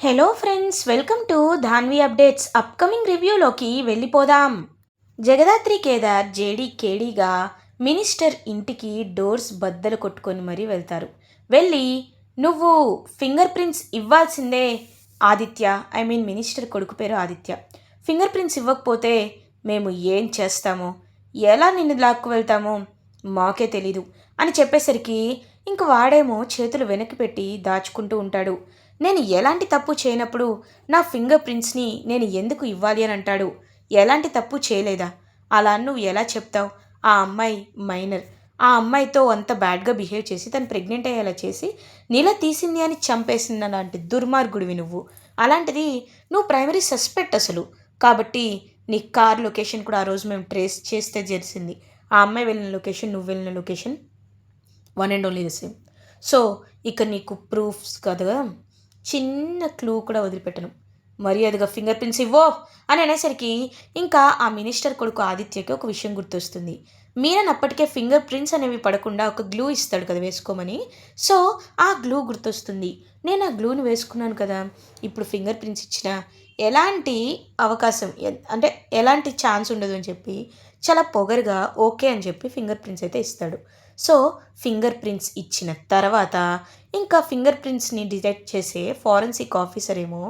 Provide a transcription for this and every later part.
Hello friends, welcome to Dhanvi updates. Upcoming రివ్యూలోకి వెళ్ళిపోదాం. Jagadhatri Kedar JD కేడీగా మినిస్టర్ ఇంటికి డోర్స్ బద్దలు కొట్టుకొని మరీ వెళ్తారు. వెళ్ళి నువ్వు ఫింగర్ ప్రింట్స్ ఇవ్వాల్సిందే ఆదిత్య, మినిస్టర్ కొడుకు పేరు ఆదిత్య. ఫింగర్ ప్రింట్స్ ఇవ్వకపోతే మేము ఏం చేస్తామో, ఎలా నిన్ను లాక్కు వెళ్తామో మాకే తెలీదు అని చెప్పేసరికి ఇంక వాడేమో చేతులు వెనక్కి పెట్టి దాచుకుంటూ ఉంటాడు. నేను ఎలాంటి తప్పు చేయనప్పుడు నా ఫింగర్ ప్రింట్స్ని నేను ఎందుకు ఇవ్వాలి అని అంటాడు. ఎలాంటి తప్పు చేయలేదా? అలా నువ్వు ఎలా చెప్తావు? ఆ అమ్మాయి మైనర్. ఆ అమ్మాయితో అంత బ్యాడ్గా బిహేవ్ చేసి తను ప్రెగ్నెంట్ అయ్యేలా చేసి నీలా తీసింది అని చంపేసింది అలాంటి దుర్మార్గుడివి నువ్వు. అలాంటిది నువ్వు ప్రైమరీ సస్పెక్ట్ అసలు. కాబట్టి నీ కార్ లొకేషన్ కూడా ఆ రోజు మేము ట్రేస్ చేస్తే జరిసింది. ఆ అమ్మాయి వెళ్ళిన లొకేషన్, నువ్వు వెళ్ళిన location one and only the same. So ఇక నీకు ప్రూఫ్స్ కదా, చిన్న క్లూ కూడా వదిలిపెట్టను. మర్యాదగా ఫింగర్ ప్రింట్స్ ఇవ్వో అని అనేసరికి ఇంకా ఆ మినిస్టర్ కొడుకు ఆదిత్యకి ఒక విషయం గుర్తొస్తుంది. మీనన్ అప్పటికే ఫింగర్ ప్రింట్స్ అనేవి పడకుండా ఒక గ్లూ ఇస్తాడు కదా వేసుకోమని. సో ఆ గ్లూ గుర్తొస్తుంది. నేను ఆ గ్లూని వేసుకున్నాను కదా, ఇప్పుడు ఫింగర్ ప్రింట్స్ ఇచ్చిన ఎలాంటి అవకాశం అంటే ఎలాంటి ఛాన్స్ ఉండదు అని చెప్పి చాలా పొగరుగా ఓకే అని చెప్పి ఫింగర్ ప్రింట్స్ అయితే ఇస్తాడు. సో ఫింగర్ ప్రింట్స్ ఇచ్చిన తర్వాత ఇంకా ఫింగర్ ప్రింట్స్ని డిటెక్ట్ చేసే ఫారెన్సిక్ ఆఫీసర్ ఏమో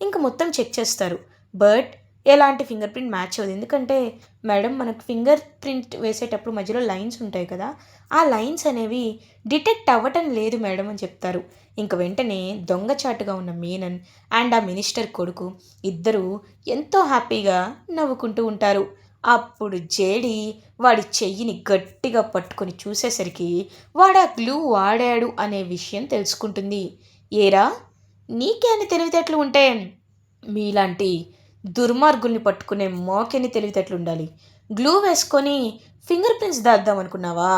ఇంకా మొత్తం చెక్ చేస్తారు. బట్ ఎలాంటి ఫింగర్ ప్రింట్ మ్యాచ్ అవ్వదు. ఎందుకంటే మేడం, మనకు ఫింగర్ ప్రింట్ వేసేటప్పుడు మధ్యలో లైన్స్ ఉంటాయి కదా, ఆ లైన్స్ అనేవి డిటెక్ట్ అవ్వటం లేదు మేడం అని చెప్తారు. ఇంక వెంటనే దొంగచాటుగా ఉన్న మీనన్ అండ్ ఆ మినిస్టర్ కొడుకు ఇద్దరూ ఎంతో హ్యాపీగా నవ్వుకుంటూ ఉంటారు. అప్పుడు జేడి వాడి చెయ్యిని గట్టిగా పట్టుకొని చూసేసరికి వాడు ఆ గ్లూ వాడాడు అనే విషయం తెలుసుకుంటుంది. ఏరా, నీకే అని తెలివితేటలు ఉంటే మీలాంటి దుర్మార్గుల్ని పట్టుకునే మాకెన్ని తెలివితేటలు ఉండాలి. గ్లూ వేసుకొని ఫింగర్ ప్రింట్స్ దాద్దాం అనుకున్నావా?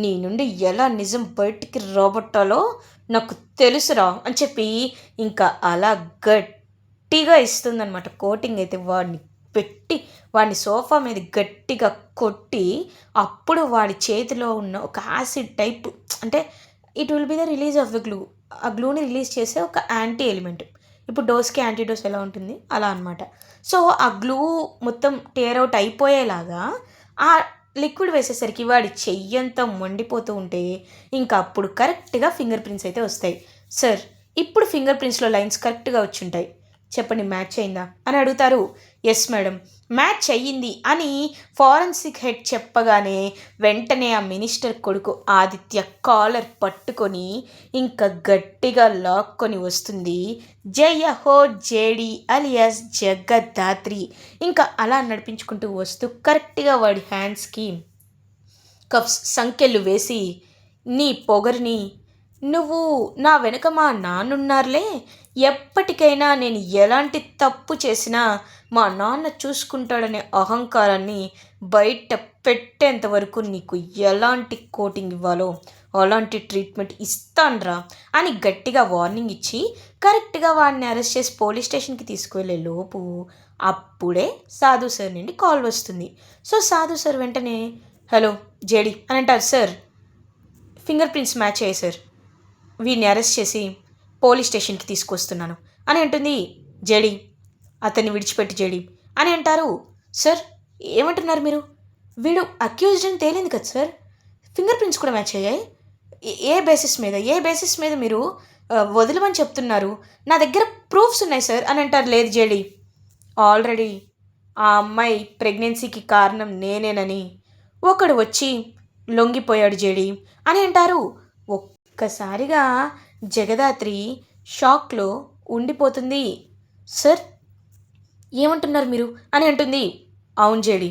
నీ నుండి ఎలా నిజం బయటికి రాబట్టాలో నాకు తెలుసురా అని చెప్పి ఇంకా అలా గట్టిగా ఇస్తుందన్నమాట. కోటింగ్ అయితే వాడిని పెట్టి వాడిని సోఫా మీద గట్టిగా కొట్టి అప్పుడు వాడి చేతిలో ఉన్న ఒక యాసిడ్ టైప్, అంటే it will be the release of the glue. ఆ గ్లూని రిలీజ్ చేసే ఒక యాంటీ ఎలిమెంట్. ఇప్పుడు డోస్కి యాంటీడోస్ ఎలా ఉంటుంది అలా అనమాట. సో ఆ గ్లూ మొత్తం టేర్ అవుట్ అయిపోయేలాగా ఆ లిక్విడ్ వేసేసరికి వాడి చెయ్యంతా మండిపోతూ ఉంటే ఇంకా అప్పుడు కరెక్ట్గా ఫింగర్ ప్రింట్స్ అయితే వస్తాయి. సార్, ఇప్పుడు ఫింగర్ ప్రింట్స్లో లైన్స్ కరెక్ట్గా వచ్చి ఉంటాయి, చెప్పండి మ్యాచ్ అయిందా అని అడుగుతారు. ఎస్ మేడం, మ్యాచ్ అయ్యింది అని ఫారెన్సిక్ హెడ్ చెప్పగానే వెంటనే ఆ మినిస్టర్ కొడుకు ఆదిత్య కాలర్ పట్టుకొని ఇంకా గట్టిగా లాక్కొని వస్తుంది జయ హో జేడి అలియాస్ జగదాత్రి. ఇంకా అలా నడిపించుకుంటూ వస్తూ కరెక్ట్గా వాడి హ్యాండ్స్కి కఫ్స్ సంకెళ్ళు వేసి, నీ పొగరిని, నువ్వు నా వెనుక మా నాన్నున్నారులే, ఎప్పటికైనా నేను ఎలాంటి తప్పు చేసినా మా నాన్న చూసుకుంటాడనే అహంకారాన్ని బయట పెట్టేంత వరకు నీకు ఎలాంటి కోటింగ్ ఇవ్వాలో అలాంటి ట్రీట్మెంట్ ఇస్తాన్రా అని గట్టిగా వార్నింగ్ ఇచ్చి కరెక్ట్గా వాడిని అరెస్ట్ చేసి పోలీస్ స్టేషన్కి తీసుకువెళ్ళే లోపు అప్పుడే సాధు సార్ నుండి కాల్ వస్తుంది. సో సాధు సార్ వెంటనే హలో జేడి అని అంటారు. సార్, ఫింగర్ ప్రింట్స్ మ్యాచ్ అయ్యాయి సార్, వీడిని అరెస్ట్ చేసి పోలీస్ స్టేషన్కి తీసుకొస్తున్నాను అని అంటుంది. జేడి, అతన్ని విడిచిపెట్టి జేడి అని అంటారు. సార్, ఏమంటున్నారు మీరు? వీడు అక్యూజ్డ్ అని తేలింది కదా సార్, ఫింగర్ ప్రింట్స్ కూడా మ్యాచ్ అయ్యాయి, ఏ బేసిస్ మీద మీరు వదలమని చెప్తున్నారు? నా దగ్గర ప్రూఫ్స్ ఉన్నాయి సార్ అని అంటారు. లేదు జేడి, ఆల్రెడీ ఆ అమ్మాయి ప్రెగ్నెన్సీకి కారణం నేనేనని ఒకడు వచ్చి లొంగిపోయాడు జేడి అని అంటారు. ఒక్కసారిగా జగదాత్రి షాక్లో ఉండిపోతుంది. సార్, ఏమంటున్నారు మీరు అని అంటుంది. అవును JD,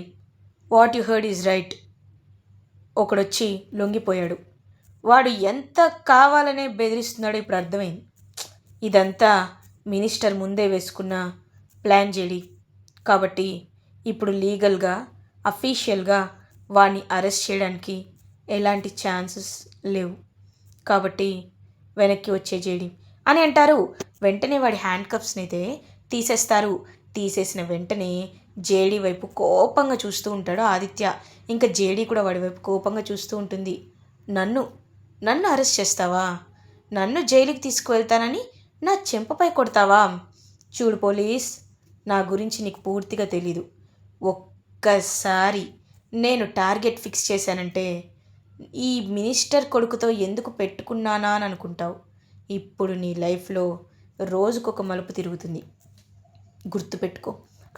what you heard is right. ఒకడొచ్చి లొంగిపోయాడు, వాడు ఎంత కావాలనే బెదిరిస్తున్నాడో ఇప్పుడు అర్థమైంది. ఇదంతా మినిస్టర్ ముందే వేసుకున్న ప్లాన్ జేడి. కాబట్టి ఇప్పుడు లీగల్గా అఫీషియల్గా వాడిని అరెస్ట్ చేయడానికి ఎలాంటి ఛాన్సెస్ లేవు. కాబట్టి వెనక్కి వచ్చే జేడి అని అంటారు. వెంటనే వాడి హ్యాండ్ కప్స్ని అయితే తీసేస్తారు. తీసేసిన వెంటనే జేడి వైపు కోపంగా చూస్తూ ఉంటాడు ఆదిత్య. ఇంకా జేడి కూడా వాడి వైపు కోపంగా చూస్తూ ఉంటుంది. నన్ను నన్ను అరెస్ట్ చేస్తావా? నన్ను జైలుకి తీసుకువెళ్తానని నా చెంపపై కొడతావా? చూడు పోలీస్, నా గురించి నీకు పూర్తిగా తెలీదు. ఒక్కసారి నేను టార్గెట్ ఫిక్స్ చేశానంటే ఈ మినిస్టర్ కొడుకుతో ఎందుకు పెట్టుకున్నానా అని అనుకుంటావు. ఇప్పుడు నీ లైఫ్లో రోజుకొక మలుపు తిరుగుతుంది, గుర్తుపెట్టుకో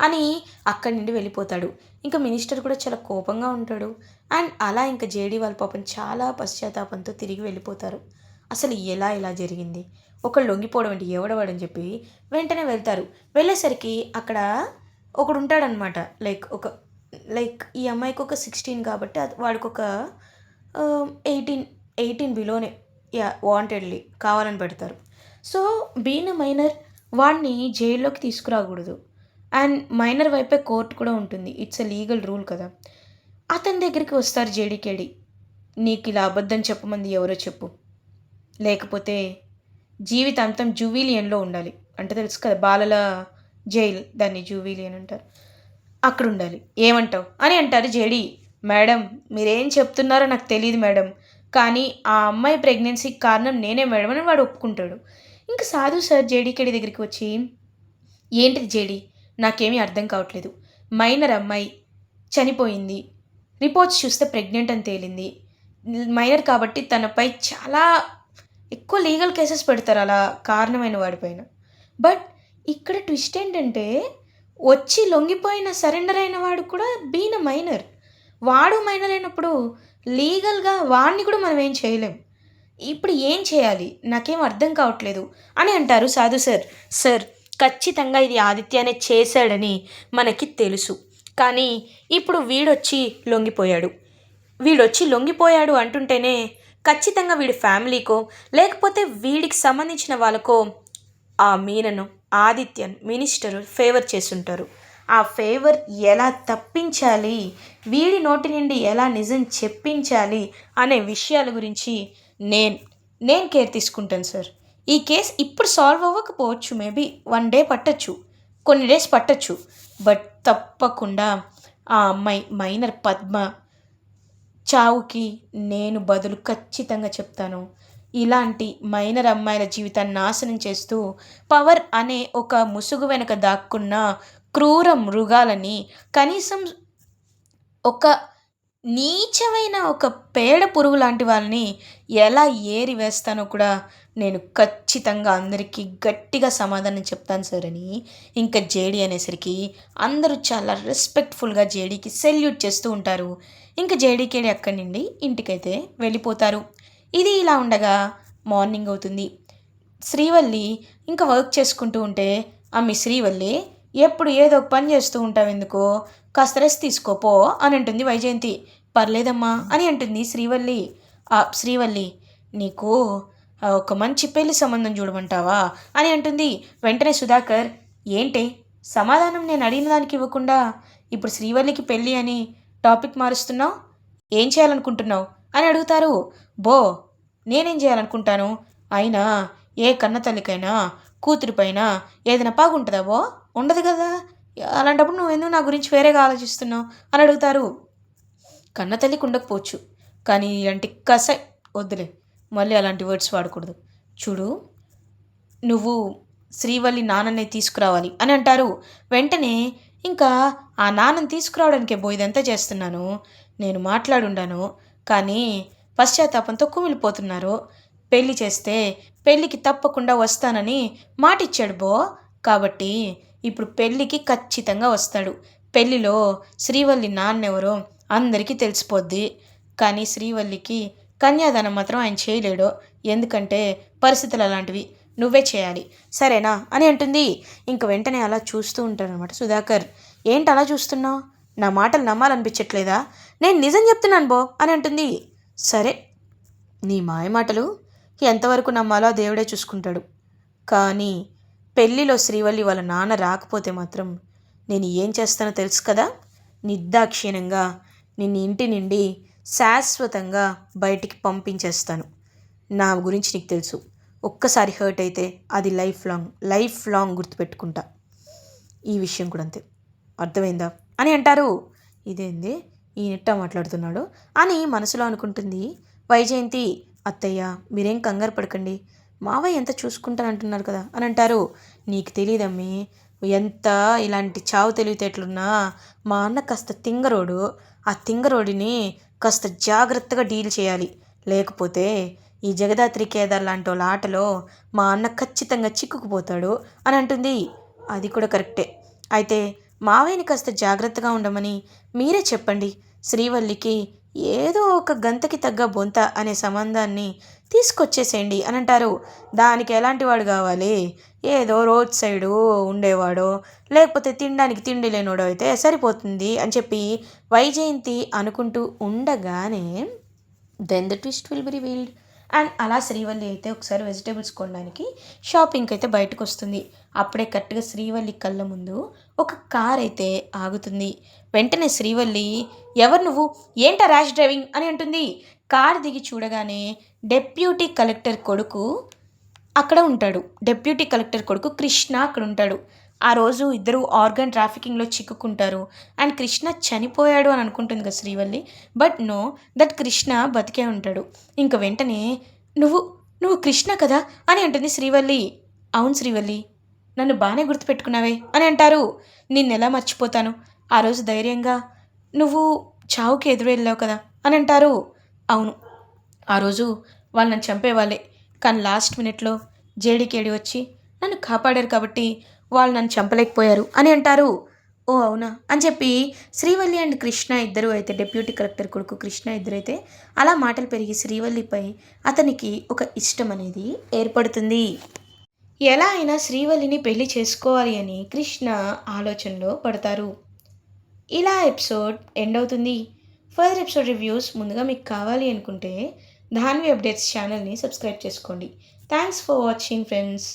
అని అక్కడి నుండి వెళ్ళిపోతాడు. ఇంకా మినిస్టర్ కూడా చాలా కోపంగా ఉంటాడు. అండ్ అలా ఇంకా జేడీ వాళ్ళ పాపం చాలా పశ్చాత్తాపంతో తిరిగి వెళ్ళిపోతారు. అసలు ఎలా ఇలా జరిగింది, ఒకళ్ళు లొంగిపోవడం అంటే ఎవడవాడని చెప్పి వెంటనే వెళ్తారు. వెళ్ళేసరికి అక్కడ ఒకడు ఉంటాడనమాట. లైక్ ఈ అమ్మాయికి ఒక 16 కాబట్టి వాడికి ఒక 18 బిలోనే వాంటెడ్లీ కావాలని పెడతారు. సో బీయింగ్ ఎ మైనర్ వాడిని జైల్లోకి తీసుకురాకూడదు. అండ్ మైనర్ వైపే కోర్టు కూడా ఉంటుంది. ఇట్స్ ఎ లీగల్ రూల్ కదా. అతని దగ్గరికి వస్తారు జేడీకేడి. నీకు ఇలా అబద్ధం చెప్పమంది ఎవరో చెప్పు, లేకపోతే జీవితాంతం జువీలియన్లో ఉండాలి. అంటే తెలుసు కదా, బాలల జైల్, దాన్ని జువీలియన్ అంటారు. అక్కడ ఉండాలి, ఏమంటావు అని అంటారు జేడీ. మేడం, మీరేం చెప్తున్నారో నాకు తెలియదు మేడం, కానీ ఆ అమ్మాయి ప్రెగ్నెన్సీకి కారణం నేనే మేడం అని వాడు ఒప్పుకుంటాడు. ఇంకా సాధు సార్ జేడీకేడి దగ్గరికి వచ్చి, ఏంటిది జేడీ, నాకేమీ అర్థం కావట్లేదు. మైనర్ అమ్మాయి చనిపోయింది, రిపోర్ట్స్ చూస్తే ప్రెగ్నెంట్ అని తేలింది. మైనర్ కాబట్టి తనపై చాలా ఎక్కువ లీగల్ కేసెస్ పెడతారు అలా కారణమైన వాడిపైన. బట్ ఇక్కడ ట్విస్ట్ ఏంటంటే, వచ్చి లొంగిపోయిన సరెండర్ అయిన వాడు కూడా బీన్ మైనర్. వాడు మైనర్ అయినప్పుడు లీగల్గా వాడిని కూడా మనం ఏం చేయలేం. ఇప్పుడు ఏం చేయాలి, నాకేం అర్థం కావట్లేదు అని అంటారు సాధు సార్. సార్, ఖచ్చితంగా ఇది ఆదిత్యనే చేశాడని మనకి తెలుసు, కానీ ఇప్పుడు వీడొచ్చి లొంగిపోయాడు అంటుంటేనే ఖచ్చితంగా వీడి ఫ్యామిలీకో లేకపోతే వీడికి సంబంధించిన వాళ్ళకో ఆ మీనను ఆదిత్యన్ మినిస్టరు ఫేవర్ చేస్తుంటారు. ఆ ఫేవర్ ఎలా తప్పించాలి, వీడి నోటి నుండి ఎలా నిజం చెప్పించాలి అనే విషయాల గురించి నేను కేర్ తీసుకుంటాను సార్. ఈ కేసు ఇప్పుడు సాల్వ్ అవ్వకపోవచ్చు, మేబీ 1 డే పట్టచ్చు, కొన్ని డేస్ పట్టచ్చు, బట్ తప్పకుండా ఆ అమ్మాయి మైనర్ పద్మ చావుకి నేను బదులు ఖచ్చితంగా చెప్తాను. ఇలాంటి మైనర్ అమ్మాయిల జీవితాన్ని నాశనం చేస్తూ పవర్ అనే ఒక ముసుగు వెనుక దాక్కున్న క్రూర మృగాలని కనీసం ఒక నీచమైన ఒక పేడ పురుగు లాంటి వాళ్ళని ఎలా ఏరి వేస్తానో కూడా నేను ఖచ్చితంగా అందరికీ గట్టిగా సమాధానం చెప్తాను సార్ అని ఇంకా జేడీ అనేసరికి అందరూ చాలా రెస్పెక్ట్ఫుల్గా జేడీకి సెల్యూట్ చేస్తూ ఉంటారు. ఇంకా జేడీకేడి అక్కడి నుండి ఇంటికైతే వెళ్ళిపోతారు. ఇది ఇలా ఉండగా మార్నింగ్ అవుతుంది. శ్రీవల్లి ఇంకా వర్క్ చేసుకుంటూ ఉంటే, మీ శ్రీవల్లి ఎప్పుడు ఏదో ఒక పని చేస్తూ ఉంటావు ఎందుకో, కాస్త రెస్ట్ తీసుకోపో అని అంటుంది వైజయంతి. పర్లేదమ్మా అని అంటుంది శ్రీవల్లి, నీకు ఒక మంచి పెళ్లి సంబంధం చూడమంటావా అని అంటుంది. వెంటనే సుధాకర్, ఏంటి సమాధానం నేను అడిగిన దానికి ఇవ్వకుండా ఇప్పుడు శ్రీవల్లికి పెళ్ళి అని టాపిక్ మారుస్తున్నావు, ఏం చేయాలనుకుంటున్నావు అని అడుగుతారు. నేనేం చేయాలనుకుంటాను, అయినా ఏ కన్న తల్లికైనా కూతురిపైన ఏదైనా బాగుంటుందా ఉండదు కదా, అలాంటప్పుడు నువ్వెందుకు నా గురించి వేరేగా ఆలోచిస్తున్నావు అని అడుగుతారు. కన్న తల్లికి ఉండకపోవచ్చు, కానీ ఇలాంటి వద్దులే, మళ్ళీ అలాంటి వర్డ్స్ వాడకూడదు. చూడు, నువ్వు శ్రీవల్లి నాన్నని తీసుకురావాలి అని అంటారు. వెంటనే ఇంకా ఆ నాన్నని తీసుకురావడానికే ఇదంతా చేస్తున్నాను, నేను మాట్లాడుండాను, కానీ పశ్చాత్తాపంతో కుమిలిపోతున్నారు. పెళ్లి చేస్తే పెళ్ళికి తప్పకుండా వస్తానని మాటిచ్చాడు కాబట్టి ఇప్పుడు పెళ్ళికి ఖచ్చితంగా వస్తాడు. పెళ్ళిలో శ్రీవల్లి నాన్నెవరో అందరికీ తెలిసిపోద్ది, కానీ శ్రీవల్లికి కన్యాదానం మాత్రం ఆయన చేయలేడు, ఎందుకంటే పరిస్థితులు అలాంటివి, నువ్వే చేయాలి సరేనా అని అంటుంది. ఇంక వెంటనే అలా చూస్తూ ఉంటారనమాట సుధాకర్. ఏంటి అలా చూస్తున్నావు, నా మాటలు నమ్మాలనిపించట్లేదా, నేను నిజం చెప్తున్నాను అని అంటుంది. సరే, నీ మాయ మాటలు ఎంతవరకు నమ్మాలో ఆ దేవుడే చూసుకుంటాడు, కానీ పెళ్ళిలో శ్రీవల్లి వాళ్ళ నాన్న రాకపోతే మాత్రం నేను ఏం చేస్తానో తెలుసు కదా, నిర్దాక్షిణ్యంగా నిన్ను ఇంటి నుండి శాశ్వతంగా బయటికి పంపించేస్తాను. నా గురించి నీకు తెలుసు, ఒక్కసారి హర్ట్ అయితే అది లైఫ్ లాంగ్ గుర్తుపెట్టుకుంటా, ఈ విషయం కూడా అంతే, అర్థమైందా అని అంటారు. ఇదేంది ఈ నెట్టా మాట్లాడుతున్నాడు అని మనసులో అనుకుంటుంది వైజయంతి. అత్తయ్య, మీరేం కంగారు పడకండి, మావయ్య ఎంత చూసుకుంటానంటున్నారు కదా అని అంటారు. నీకు తెలియదమ్మీ, ఎంత ఇలాంటి చావు తెలివితేటలున్నా మా అన్న కాస్త తింగరోడు. ఆ తింగరోడిని కాస్త జాగ్రత్తగా డీల్ చేయాలి. లేకపోతే ఈ జగదాత్రి కేదార్ లాంటి వాళ్ళ ఆటలో మా అన్న ఖచ్చితంగా చిక్కుకుపోతాడు అని అంటుంది. అది కూడా కరెక్టే. అయితే మావయ్యని కాస్త జాగ్రత్తగా ఉండమని మీరే చెప్పండి. శ్రీవల్లికి ఏదో ఒక గంతకి తగ్గ బొంత అనే సంబంధాన్ని తీసుకొచ్చేసేయండి అని అంటారు. దానికి ఎలాంటి వాడు కావాలి? ఏదో రోడ్ సైడు ఉండేవాడో, లేకపోతే తినడానికి తిండి లేనోడో అయితే సరిపోతుంది అని చెప్పి వైజయంతి అనుకుంటూ ఉండగానే then the twist will be revealed. And అలా శ్రీవల్లి అయితే ఒకసారి వెజిటేబుల్స్ కొనడానికి షాపింగ్కి అయితే బయటకు వస్తుంది. అప్పుడే కరెక్ట్గా శ్రీవల్లి కళ్ళ ముందు ఒక కార్ అయితే ఆగుతుంది. వెంటనే శ్రీవల్లి, ఎవరు నువ్వు, ఏంటా ర్యాష్ డ్రైవింగ్ అని అంటుంది. కార్ దిగి చూడగానే డెప్యూటీ కలెక్టర్ కొడుకు అక్కడ ఉంటాడు. డెప్యూటీ కలెక్టర్ కొడుకు కృష్ణ అక్కడ ఉంటాడు. ఆ రోజు ఇద్దరు ఆర్గన్ ట్రాఫికింగ్లో చిక్కుకుంటారు. అండ్ కృష్ణ చనిపోయాడు అని అనుకుంటుంది కదా Srivalli. But no, that Krishna బతికే ఉంటాడు. ఇంక వెంటనే నువ్వు నువ్వు కృష్ణ కదా అని అంటుంది శ్రీవల్లి. అవును శ్రీవల్లి, నన్ను బాగానే గుర్తుపెట్టుకున్నావే అని అంటారు. నిన్నెలా మర్చిపోతాను, ఆ రోజు ధైర్యంగా నువ్వు చావుకి ఎదురు వెళ్ళావు కదా అని అంటారు. అవును, ఆ రోజు వాళ్ళు నన్ను చంపేవాళ్ళే, కానీ లాస్ట్ మినిట్లో జేడీకేడి వచ్చి నన్ను కాపాడారు కాబట్టి వాళ్ళు నన్ను చంపలేకపోయారు అని అంటారు. ఓ అవునా అని చెప్పి శ్రీవల్లి అండ్ కృష్ణ ఇద్దరు అయితే, డెప్యూటీ కలెక్టర్ కొడుకు కృష్ణ ఇద్దరైతే అలా మాటలు పెరిగి శ్రీవల్లిపై అతనికి ఒక ఇష్టం అనేది ఏర్పడుతుంది. ఎలా అయినా శ్రీవల్లిని పెళ్లి చేసుకోవాలి అని కృష్ణ ఆలోచనలో పడతారు. ఇలా ఎపిసోడ్ ఎండ్ అవుతుంది. ఫర్దర్ ఎపిసోడ్ రివ్యూస్ ముందుగా మీకు కావాలి అనుకుంటే ధాన్వి అప్డేట్స్ ఛానల్ని సబ్స్క్రైబ్ చేసుకోండి. Thanks for watching friends.